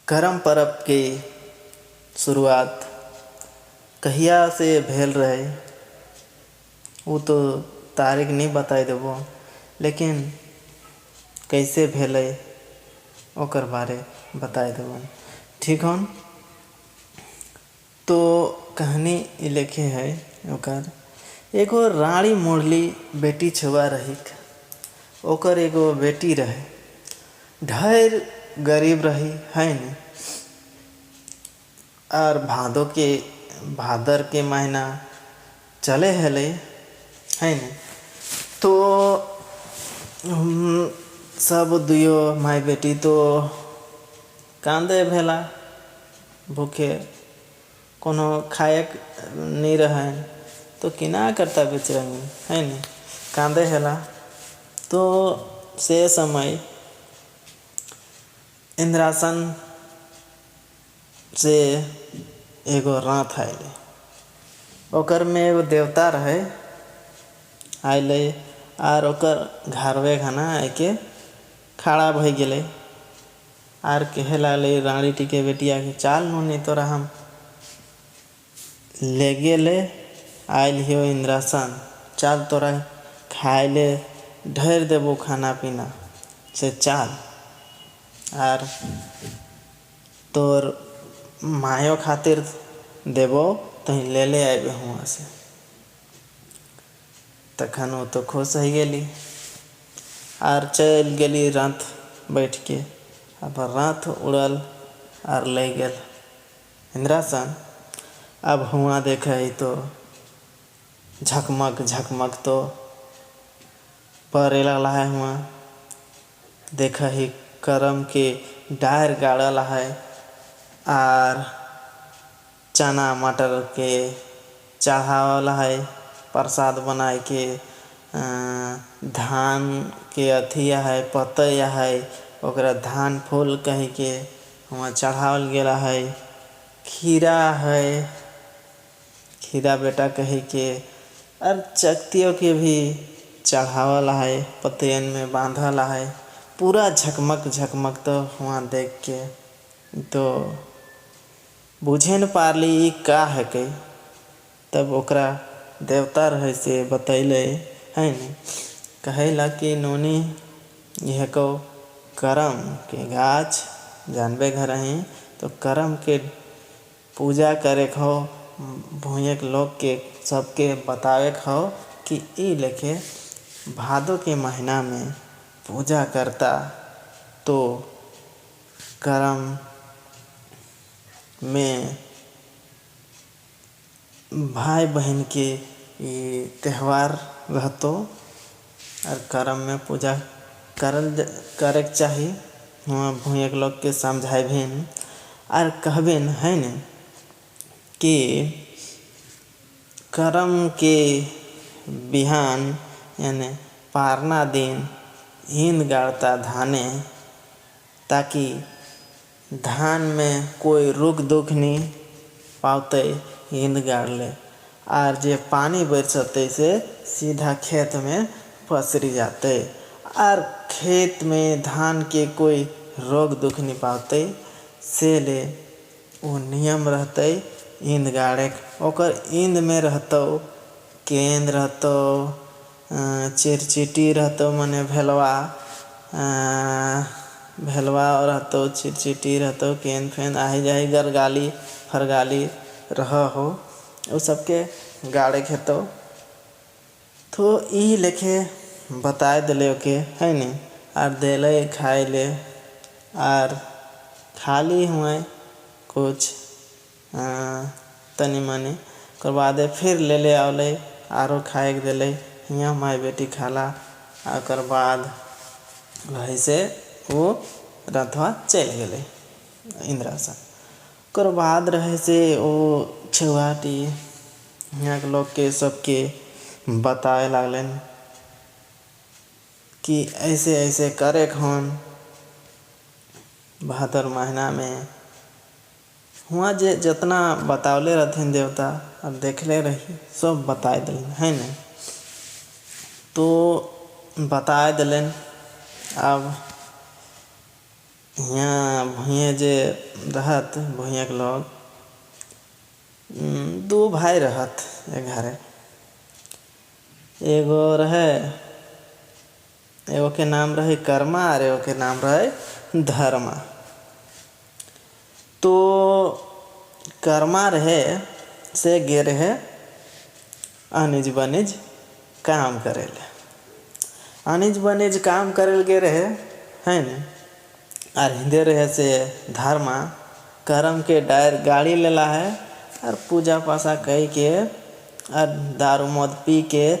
करम परब के शुरुआत कहिया से भेल रहे वो तो तारीख नहीं बताई देबो, लेकिन कैसे भेले ओकर बारे बताई देबो। ठीक हन। तो कहानी ई लिखे है ओकर एगो रानी मुरली बेटी छुआ रही। ओकर एगो बेटी रहे, ढेर गरीब रही है न। और भादर के महीना चले हले है न। तो सब दुयो माई बेटी तो कांदे भेला, भूखे कोनो खाए नहीं रहे तो किना करता बेचरंगी है न, कांदे हेला। तो से समय इंद्रासन से एगो रात आइले, ओकर में एगो देवता रहे आइले और ओकर घरवे घना आके खड़ा भई गेले और कहे लागले रानी टीके बेटिया के चाल नूनी तोरा हम ले गेले आइल हियो इंद्रासन, चाल तोरा खाए ले ढेर देबो खाना पीना से चाल, और तोर मायो खातिर देबो तही ले ले आबे हुआ से। तखन वो तो खुश हो गेली और चल गेली रथ बैठ के। अब रथ उड़ल और ले गेल इंद्रासन। अब हुआ देखे ही तो झकमक झकमक तो परे लगला है। हुआ देख ही करम के डायर गाड़ल है और चना मटर के चढ़ावल है प्रसाद बनाए के। धान के अथिया है पतया है ओकरा धान फूल कह के वहाँ चढ़ावल गेला है। खीरा है, खीरा बेटा कह के, और चकतियों के भी चढ़ावल है, पतियन में बांधल है। पूरा झकमक झकमक तो वहाँ देख के तो बुझे न पारली ई का है के। तब ओकरा देवता रहे से बतैले है न, कहेला कि नोनी यह को करम के गाछ जानबे घर हैं तो करम के पूजा करे खो भूये के लोग के सबके बतावे खो कि ई लेके भादो के महीना में पूजा करता तो करम में भाई बहन के ये त्यौहार रहतो और करम में पूजा करे के चाहिए। वहाँ भूये के लोग के समझाए भेन और कहबेन है न कि करम के बिहान यानी पारना दिन हिंद गाड़ता धाने, ताकि धान में कोई रुक दुख नहीं पाते हिंद गाड़ ले। और जे पानी बरसते से सीधा खेत में पसरी जाते और खेत में धान के कोई रोग दुख नहीं पाते से ले वो नियम रहते इंद गाड़े। ओकर इंद में रहतो केंद रहतो चिरचिटी रहतो मने भेलवा रहतो चिरचिटी रहतो केंद फेंद आही जाही गरगाली फरगाली रह हो वो सबके गाड़े खेतो। तो ई लेखे बताए दिले ओके है न और देले खाए ले और खाली हुए कुछ तनी मनी कर बाद फिर ले आवले आरो खाए के दिले हियाँ माई बेटी खाला। और बाद वही से वो रथवा चल गए इंद्रासन। कर बाद रहे से वो छुआटी यहाँ के लोग के सबके बताए लागलन कि ऐसे ऐसे करे खन भादर महीना में। हुआ जे जितना बतावले रहथिन देवता और देखले रही सब बताए दिलन है न। तो बताए दिलन अब यहाँ भुइए जे रहत भुइया के लोग 2 भाई रहत एक घरे। एगो रहे, एगो के नाम रहे कर्मा और एगो के नाम रहे धर्मा। तो कर्मा रहे से गे रहे अनिज बनिज काम करेले। अनिज बनिज काम करेल गे रहे है न। और हिंदे रहे से धर्मा करम के डायर गाड़ी लेला है और पूजा पासा कई के और दारू मद पी के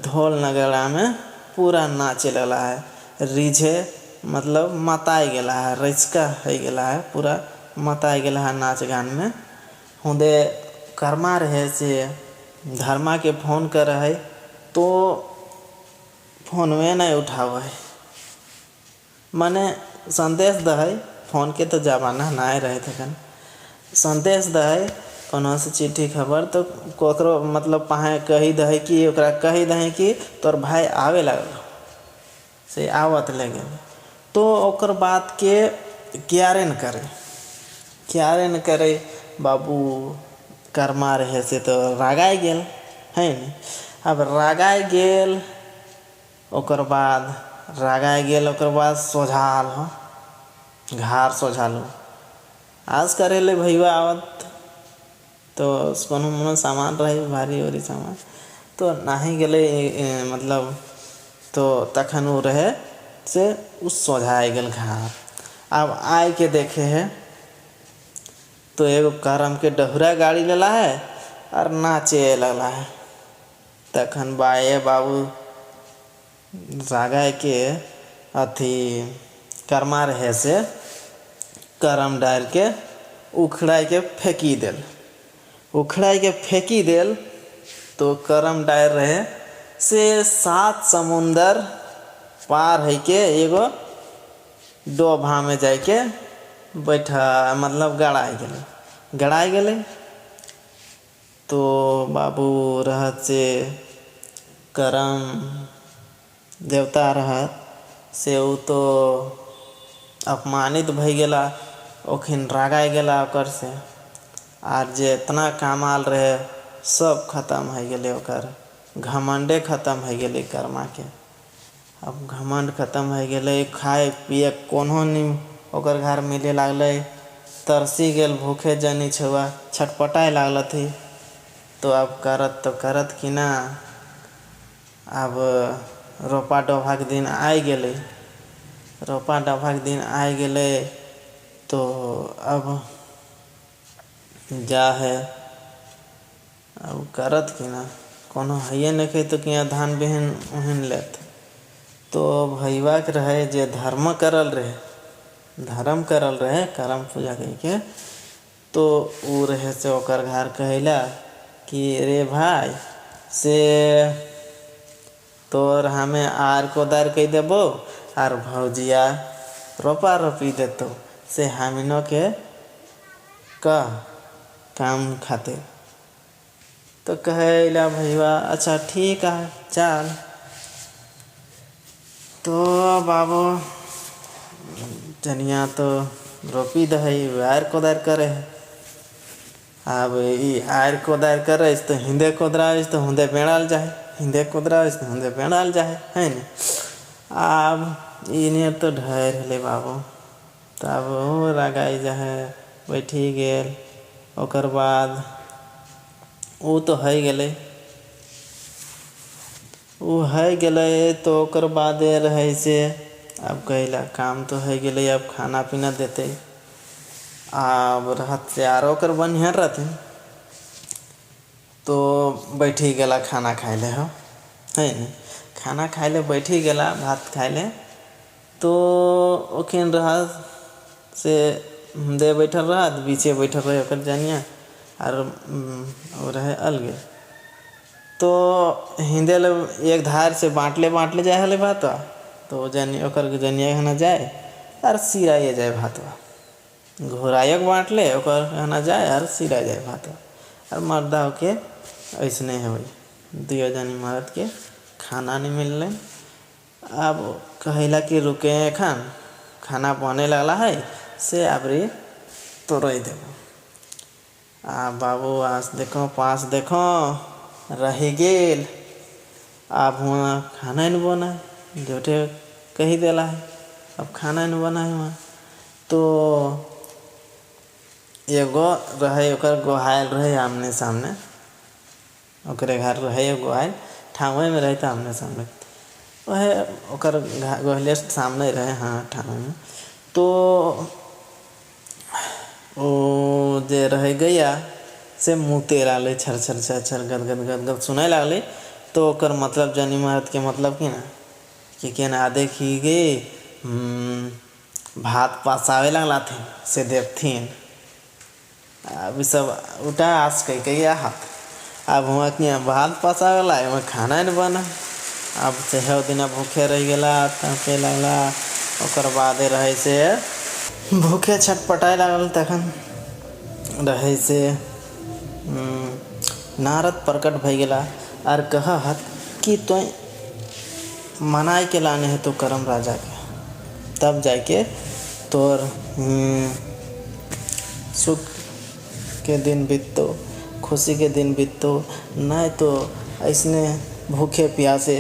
ढोल नगड़ा में पूरा नाचे लला है। रीझे मतलब मताई गेला है, रचका है गेला है, पूरा मताई गेला है नाच गान में। हुदे कर्मा रहे से धर्मा के फोन कर है तो फोन में नहीं उठाव है, माने संदेश दे। फोन के तो जमाना ना रहे थे, संदेश दे कोनो से चिट्ठी खबर तो कोकरो मतलब पाहे कही दे कि ओकरा कही दे कि तोर भाई आवे लगल से आवत लगे। तो ओकर बात के क्यारे न करे बाबू कर्मा रहे से तो रागाई गेल है न। अब रागाई गेल ओकर बाद सोझाल हो घर सोझालू आज करेले भैया आवत तो कोनो मनो सामान रहे भारी वारी सामान तो नहीं गेले मतलब तो तखन वो रहे से उस सोझाए गेल घर। अब आए के देखे है तो एगो करम के डहुरा गाड़ी लेला है और नाचे लगा है। तखन बाए बाबू रागा के अथी कर्मा रहे से करम डाल के उखड़ा के फेंकी देल तो करम डाल रहे से 7 समुंदर पार है के एगो डोभा में जाके बैठा मतलब गड़ाई गेले। तो बाबू रहत से करम देवता रहत से उ तो अपमानित भई गेला, ओखिन रागाई गेला ओकर से। आर जे इतना कामाल रहे सब खत्म हो गेले, ओकर घमंडे खत्म हो गेले कर्मा के। अब घमंड खत्म हो गेले, खाए पिए कोनो नहीं ओकर घर मिले लागले, तरसी गेल भूखे जनी छुआ छटपटाए लागल थी। तो अब करत कि ना। अब रोपा डोभा के दिन आए गेले तो अब जा है अब करत कि ना कोनो है नहीं तो कि धान बिहन उहन लेत। तो भैया के रहे जे धर्म करल रहे करम पूजा के तो उ रहे से ओकर घर कहला कि रे भाई से तोर हमें आर कोदार कह देबो आर भौजिया रोपा रोपी देतो से हमिनो के काम खाते। तो कहला भैया अच्छा ठीक है चल। तो बाबू जनिया तो रोपी दही आर कोदार करे है। अब ई आर कोदार करे तो हिंदे कोदराइस तो हुंदे बेड़ाल जाए, हिंदे कोदराइस तो हुंदे बेड़ाल जाए है न। अब इन्हें तो ढेर हले बाबू। तब वो रागाई जाए बैठी गेल। ओकर बाद वो तो है गेले तो ओकर बाद रहे से अब कहला काम तो है गेले, अब खाना पीना देते। अब रहत से आरो कर बनिहर रहते तो बैठी गेला खाना खाए ले हो है न। खाना खाए ले बैठी गेला भात खाए ले तो ओखिन रहत से दे बैठल रहत बीचे बैठल रहे ओकर जनिया और वो रहे अलगे। तो हिंदे ले एक धार से बाँटले जाए हले भात तो ओकर जनिया खाना जाए और सिराइए जाए भातवा। घोरायक बाँट ले ओकर खाना जाए और सिरा जाए भातवा। और मर्दा होके ऐसने है वही 2 जनी मर्द के खाना नहीं मिल रहे। अब कहला कि रुके खान खाना बने लगला है से आबरी तोड़ देबो। आ बाबू आज देखो पास देखो रही गेल, अब हुआ खाना नहीं बना है, झूठे कही देला है अब खाना नहीं बना है वहाँ। तो एगो रहे ओकर गोहायल रहे आमने सामने, ओकरे घर रहे एगो गोहायल ठावे में रहे आमने सामने, वह ओकर गोहले सामने रहे हाँ ठावे में। तो ओ जे रहे गैया से मुँह तेरा ले छर छर छर छर गद गद गद गद सुनाए लागले। तो ओकर मतलब जानी महाराज के मतलब कि ना कि केन आधे खी गए भात पसावे लगला थे से देवथिन। अभी सब उठा आस कही हाथ अब हुआ कि भात पसावे ला में खाना नहीं बना। अब चाहे दिन भूखे रह गला तके लगला, ओकर बाद रहे से भूखे छटपटाए लागल। तखन रहे से नारद प्रकट भई गेला और कहत कि तो मनाए के लाने है तो करम राजा के, तब जाके तोर सुख के दिन बीतो, खुशी के दिन बीतो, नहीं तो ऐसने भूखे प्यासे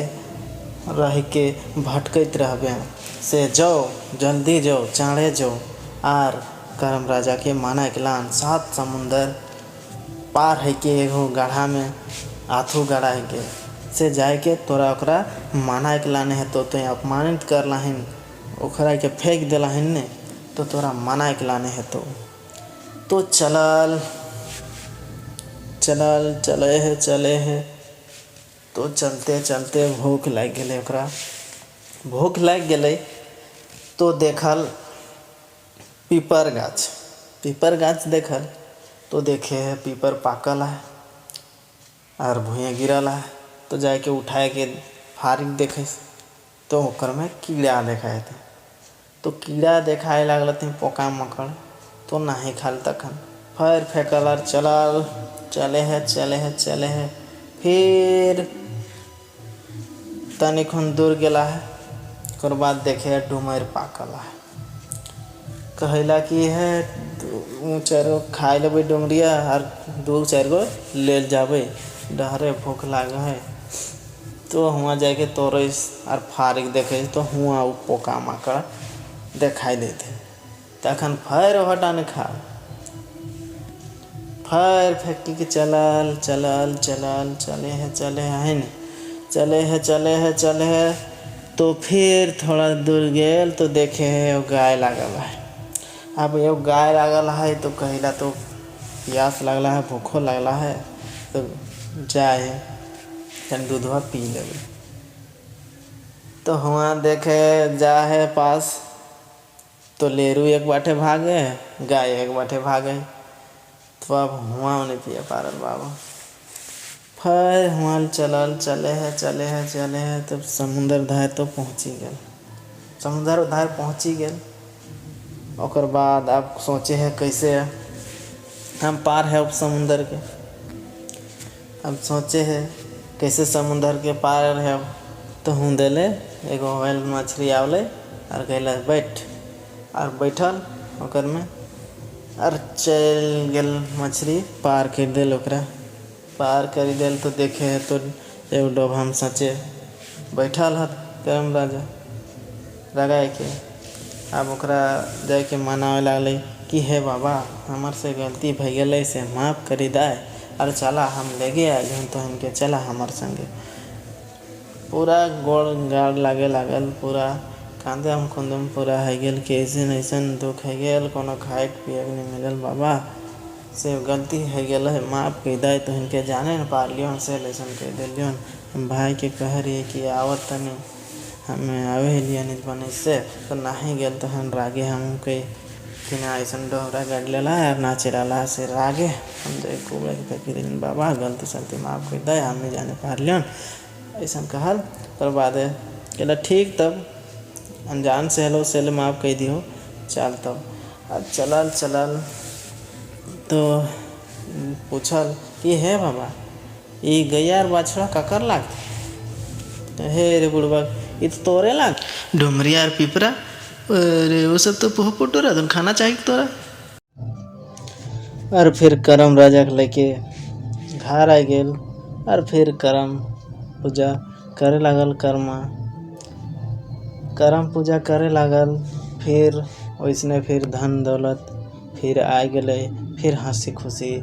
रह के भटकत रहबे। से जाओ जल्दी जाओ चाँड़े जाओ आर करम राजा के माना के लान 7 समुंदर पार है के एगो गाढ़ा में आथू गाढ़ा है के से जाए के तोरा ओकरा माना के लाने है तो अपमानित कर लाहिन, ओकरा के फेंक दिलाहिन ने तो तोरा माना के लाने है। तो चलल चलल चले है। तो चलते चलते भूख लग गए ओकरा, भूख लग गए तो देखल पीपर गाछ देखल तो देखे है पीपर पाकल है और भुइयाँ गिरल है। तो जाके उठाए के फारिक देखे तो ओकर में कीड़ा देखाए थे। तो कीड़ा देखाए लागल थे पोका मकड़, तो नहीं खाल तखन फिर फेंकल और चलल चले है। फिर तनिक दूर गला है, ओकर बाद देखे डुमर पाकल है। कहला कि है 4 गो खाए लेबै डुमरिया और 2-4 गो ले जाबे, डहरे भूख लागे है। तो हुआ जाके तोड़े और फारिक देखे तो हुआ वो पोका माकड़ दिखाई देते। तखन फिर हटाने खा फिर फेंकी के चले है। तो फिर थोड़ा दूर गेल तो देखे है वो गाय लागल है। अब एगो गाय लागल है तो कहला तो प्यास लगला है, भूखो लगला है, तो जाए तन दूधवा पी लेवे। तो हुआ देखे जा है पास तो लेरू एक बाटे भागे, गाय एक बाटे भागे। तो अब हुआ नहीं पिया पारल बाबा। फिर हुआ चले है। तब समुंदर धार तो पहुँची गए, समुंदर धार पहुँची गए। ओकर बाद अब सोचे है कैसे हम पार है अब समुंदर के, अब सोचे है कैसे समुंदर के पार है। तो हूँ देले एगो व्हेल मछली आवले और कहला बैठ, और बैठल ओकर में और चल गेल मछली पार कर दिल। ओकरा पार कर दिल तो देखे है तो एगो डोभा में सचे बैठल है करम राजा लगाए के। अब ओकरा जाके मनावे लागले कि हे बाबा हमार से गलती भई गई से माफ़ करी दाए और चला हम लेके आए तो हमके चला हमार संगे। पूरा गोड़ गाड़ लागे लागल, पूरा कांदे हम खुंदम पूरा है गेल कि ऐसन दुख है गेल, कोनो खाए पिए नहीं मिलल। बाबा से गलती है गेल है, माफ़ कर दाए तो इनके जाने न पार लियोन से लेसन कह दिलियोन। हम भाई के कह रही कि आवत तनी हमें आवे लिया नहीं बने से तो नहीं गेल तो हम रागे हम कही कि ना ऐसा डोहरा गाड़ लेला और ना चिराला से रागे हम जाए कुबड़े के फेंकी दिन। बाबा गलती सलती माफ़ कर दे, हम नहीं जाने पार लियोन ऐसा कहल। पर बाद कहला ठीक तब अनजान से हेलो से माफ़ कह दियो चल। तब अब चलल तो पूछल कि हे बाबा ये गैया बछड़ा ककर लाग। हे रे बुढ़बा ये तो तोरे लाग, डुमरिया और पिपरा अरे वो सब तो फोटो रहा खाना चाहिए तोरा। और फिर करम राजा के लेके घर आ गेल और फिर करम पूजा करे लागल। करम पूजा करे लागल। फिर वैसने फिर धन दौलत फिर आ गए। फिर हंसी खुशी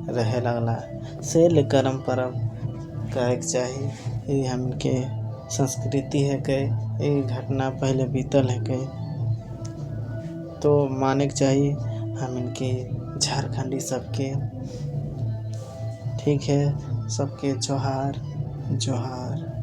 रहे लगला। से ले करम परब कहे के चाही। ये हमके संस्कृति है के ये घटना पहले बीतल है के तो माने के चाहिए हम इनके झारखंडी सबके। ठीक है, सबके जोहार जोहार।